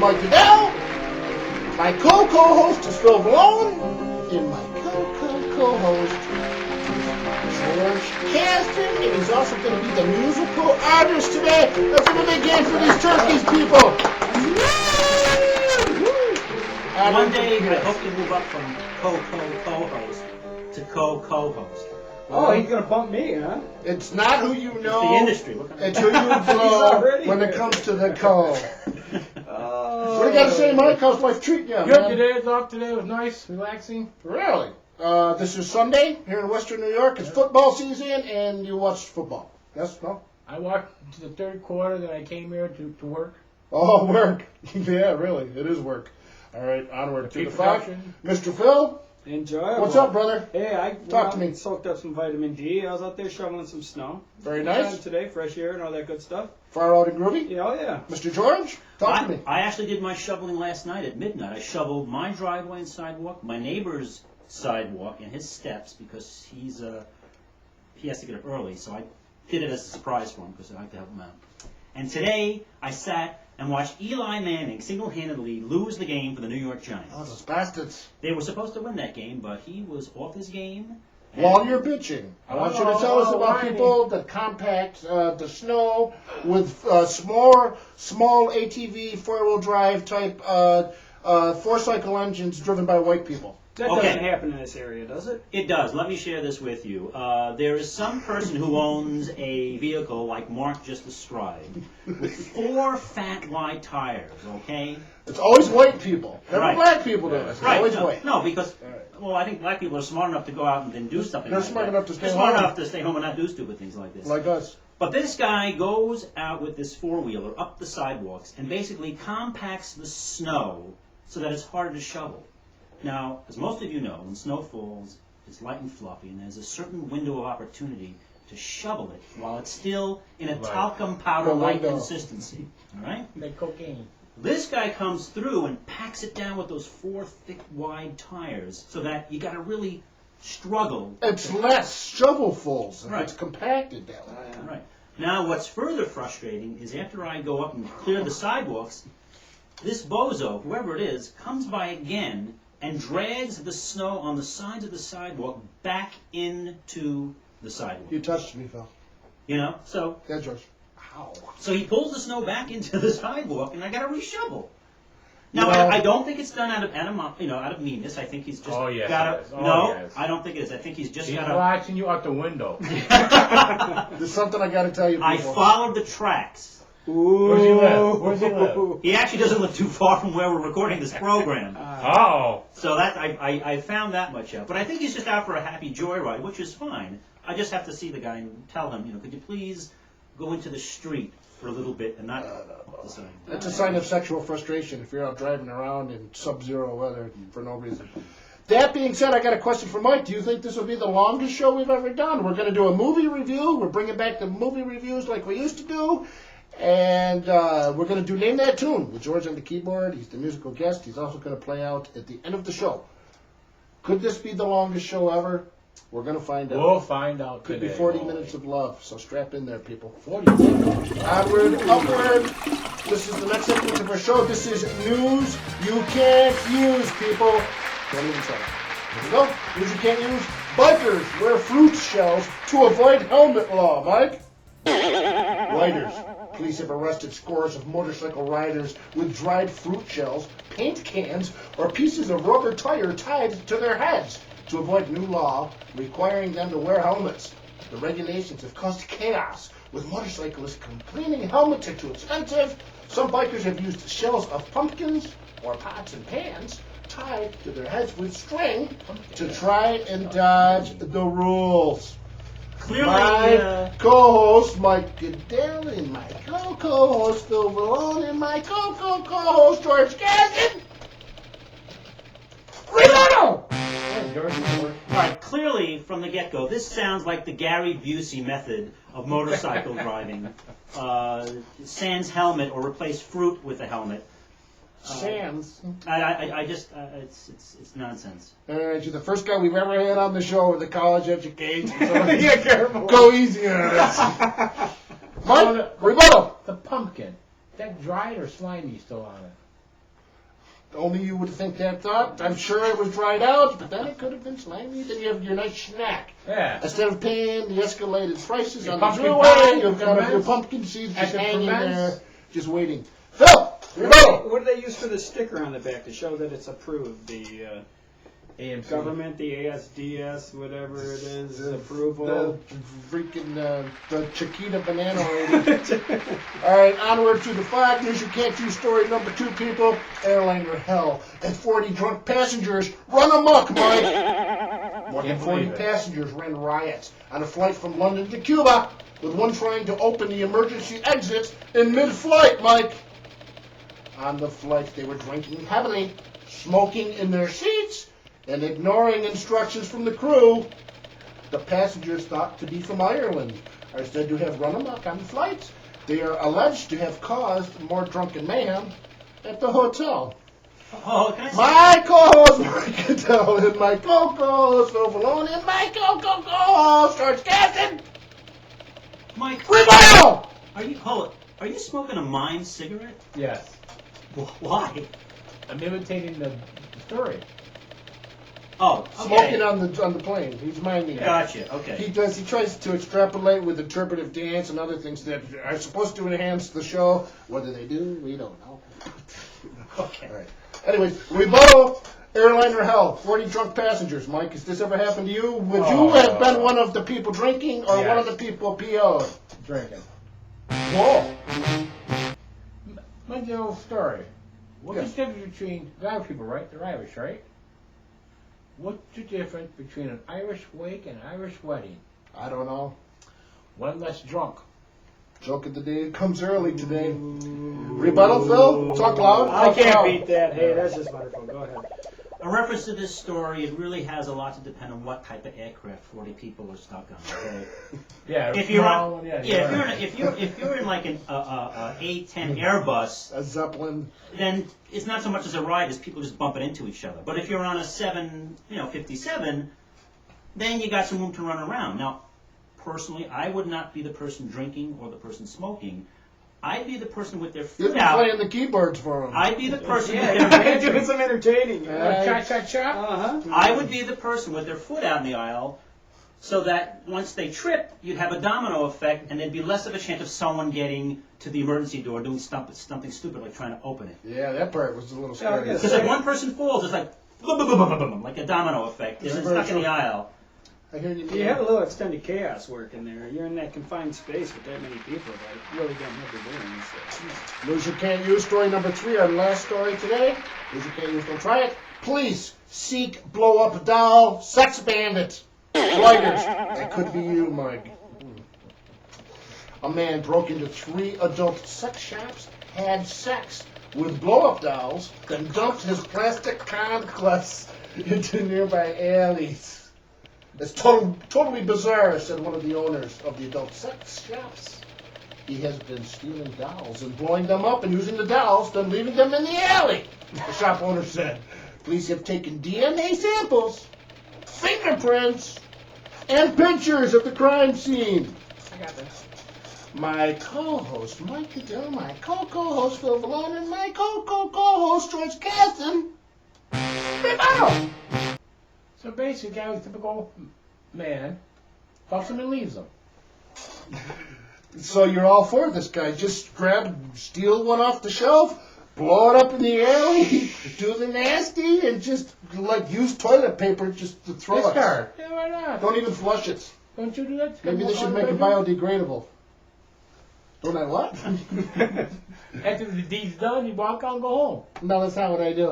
Mike Goodell. My co-host is Phil Vallone. And my co-host is George Caston. And he's also going to be the musical artist today. That's a big game for these turkeys, people. One day, I hope you move up from co-host to co-host. Oh, he's going to bump me, huh? It's not who you know. It's the industry. It's who you know when it comes to the co. What do you got to say, Mike? How's life treating you, Good man? today, Doc. Today was nice, relaxing. Really? This is Sunday here in Western New York. It's football season, and you watch football. Yes? No? I walked to the third quarter, then I came here to work. Oh, work. Yeah, really. It is work. All right, onward to the fight. Mr. Phil? Enjoyable. What's up, brother? Hey, I Talk to me. soaked up some vitamin D. I was out there shoveling some snow. Very nice. Today, fresh air and all that good stuff. Far out and groovy? Yeah, oh yeah. Mr. George? Talk to me. I actually did my shoveling last night at midnight. I shoveled my driveway and sidewalk, my neighbor's sidewalk and his steps because he has to get up early. So I did it as a surprise for him because I like to help him out. And today I sat and watched Eli Manning single-handedly lose the game for the New York Giants. Oh, those bastards. They were supposed to win that game, but he was off his game. While you're bitching, I want you to tell us about people that compact the snow with small ATV, four-wheel drive type four-cycle engines driven by white people. That doesn't happen in this area, does it? It does. Let me share this with you. There is some person who owns a vehicle like Mark just described with 4 fat wide tires, okay? It's always white people. Never Right. black people do it. It's always white. No, because, well, I think black people are smart enough to go out and then do something They're like smart that. enough to stay They're smart home. enough to stay home and not do stupid things like this. Like us. But this guy goes out with this four-wheeler up the sidewalks and basically compacts the snow so that it's harder to shovel. Now, as most of you know, when snow falls, it's light and fluffy, and there's a certain window of opportunity to shovel it while it's still in a talcum powder-like consistency. All right? Like cocaine. This guy comes through and packs it down with those 4 thick, wide tires so that you got to really struggle. It's less shovelfuls if Right. it's compacted that way. Right. Now, what's further frustrating is after I go up and clear the sidewalks, this bozo, whoever it is, comes by again and drags the snow on the sides of the sidewalk back into the sidewalk. You touched me, Phil. You know, so Yeah, George. Ow. so he pulls the snow back into the sidewalk, and I got to reshovel. Now, You know- I don't think it's done out of out of meanness. I think he's just Oh, yes, got it is. to. Oh, No, yes. I don't think it is. I think he's just He's got to. watching you out the window. There's something I got to tell you, people. I followed the tracks. Where's he live? Where's he live? He actually doesn't live too far from where we're recording this program. Oh. So that I found that much out. But I think he's just out for a happy joyride, which is fine. I just have to see the guy and tell him, could you please go into the street for a little bit and not up the sign. That's a sign of sexual frustration if you're out driving around in sub-zero weather for no reason. That being said, I got a question for Mike. Do you think this will be the longest show we've ever done? We're going to do a movie review. We're bringing back the movie reviews like we used to do. And we're going to do Name That Tune with George on the keyboard. He's the musical guest. He's also going to play out at the end of the show. Could this be the longest show ever? We're going to find out. We'll find out Could today. be 40 minutes of love, so strap in there, people. 40 minutes. Onward, upward. This is the next segment of our show. This is news you can't use, people. Don't even try. Here we go. News you can't use. Bikers wear fruit shells to avoid helmet law. Mike? Riders. Police have arrested scores of motorcycle riders with dried fruit shells, paint cans, or pieces of rubber tire tied to their heads to avoid new law requiring them to wear helmets. The regulations have caused chaos, with motorcyclists complaining helmets are too expensive. Some bikers have used shells of pumpkins or pots and pans tied to their heads with string to try and dodge the rules. Clearly, My co-host Mike Goodell and my co-host Phil Vallone and my co-host George Gaston. Rebuttal! all right, clearly from the get-go, this sounds like the Gary Busey method of motorcycle driving. Sans helmet or replace fruit with a helmet. Sans. I just, it's nonsense. Alright, you're the first guy we've ever had on the show with a college education. So Yeah, careful. go easy on us. Mike, rebuttal. The pumpkin. That dried or slimy still on it? Only you would think that thought. I'm sure it was dried out, but then it could have been slimy. Then you have your nice snack. Yeah. Instead of paying the escalated prices Your on the pumpkin throughway, pie you've got your ferments. pumpkin seeds just As it hanging ferments. there, just waiting. Phil, rebuttal. What do they use for the sticker on the back to show that it's approved? The AMC. government, the ASDS, whatever it is, The approval. freaking the Chiquita banana lady. All right, onward to the flag news. You can't use story number 2, people. Airliner hell and 40 drunk passengers run amok, Mike. More than Can't 40 believe it. passengers ran riots on a flight from London to Cuba, with one trying to open the emergency exits in mid-flight, Mike. On the flight, they were drinking heavily, smoking in their seats, and ignoring instructions from the crew. The passengers, thought to be from Ireland, are said to have run amok on the flight. They are alleged to have caused more drunken mayhem at the hotel. Oh, can I say? My co-host Mike Cattell and my co-host Overlone and my co-host George Gaston. Mike, Rebuttal! are you smoking a Mind cigarette? Yes. Why? I'm imitating the story. Oh, Smoking okay. on the plane. He's minding it. Gotcha. Okay. He tries to extrapolate with interpretive dance and other things that are supposed to enhance the show. Whether they do, we don't know. Okay. All right. Anyways, rebuttal. Airliner hell. 40 drunk passengers. Mike, has this ever happened to you? Would you have been one of the people drinking or one of the people PO'd? Drinking. Whoa. What's the old story? What's Yes. the difference between the Irish people, right? They're Irish, right? What's the difference between an Irish wake and an Irish wedding? I don't know. One less drunk. Joke of the day comes early today. Rebuttal, Phil? Talk loud. I Talk can't loud. beat that. Hey, that's just wonderful. Go ahead. A reference to this story, it really has a lot to depend on what type of aircraft 40 people are stuck on. Okay? Yeah. If you're small on, one, yeah, if you're in like an A10 Airbus, A Zeppelin. then it's not so much as a ride as people just bumping into each other. But if you're on a 757, then you got some room to run around. Now, personally, I would not be the person drinking or the person smoking. I'd be the person with their You'd foot be out. playing the keyboards for him. I'd be the person Yeah, with their you're doing some entertaining. Cha-cha-cha. Uh-huh. I would be the person with their foot out in the aisle, so that once they trip, you'd have a domino effect, and there'd be less of a chance of someone getting to the emergency door doing something stupid like trying to open it. Yeah, that part was a little Yeah, I scary. guess. Because if one person falls, it's like boom, boom, boom, boom, boom, boom, like a domino effect. They're Yeah, stuck in very the aisle. I hear you. You have a little extended chaos work in there. You're in that confined space with that many people that really don't know what they're doing. So. News you can't use. Story number 3, our last story today. News you can't use. Don't try it. Police seek blow up doll sex bandit. Reuters. That could be you, Mike. A man broke into 3 adult sex shops, had sex with blow up dolls, then dumped his plastic conquests into nearby alleys. It's totally bizarre, said one of the owners of the adult sex shops. He has been stealing dolls and blowing them up and using the dolls, then leaving them in the alley, the shop owner said. Police have taken DNA samples, fingerprints, and pictures of the crime scene. I got this. My co-host, Mike Cattell, my co-host, Phil Vallone, and my co-host, George Caston. Rebuttal! So basically, guy was a typical man, fucks him and leaves him. So you're all for this guy. Just steal one off the shelf, blow it up in the alley, do the nasty, and just like use toilet paper just to throw it. Discard. Yeah, why not? Don't even flush it. Don't you do that? Maybe they should make it biodegradable. Don't I what? After the deed's done, you walk out and go home. No, that's not what I do.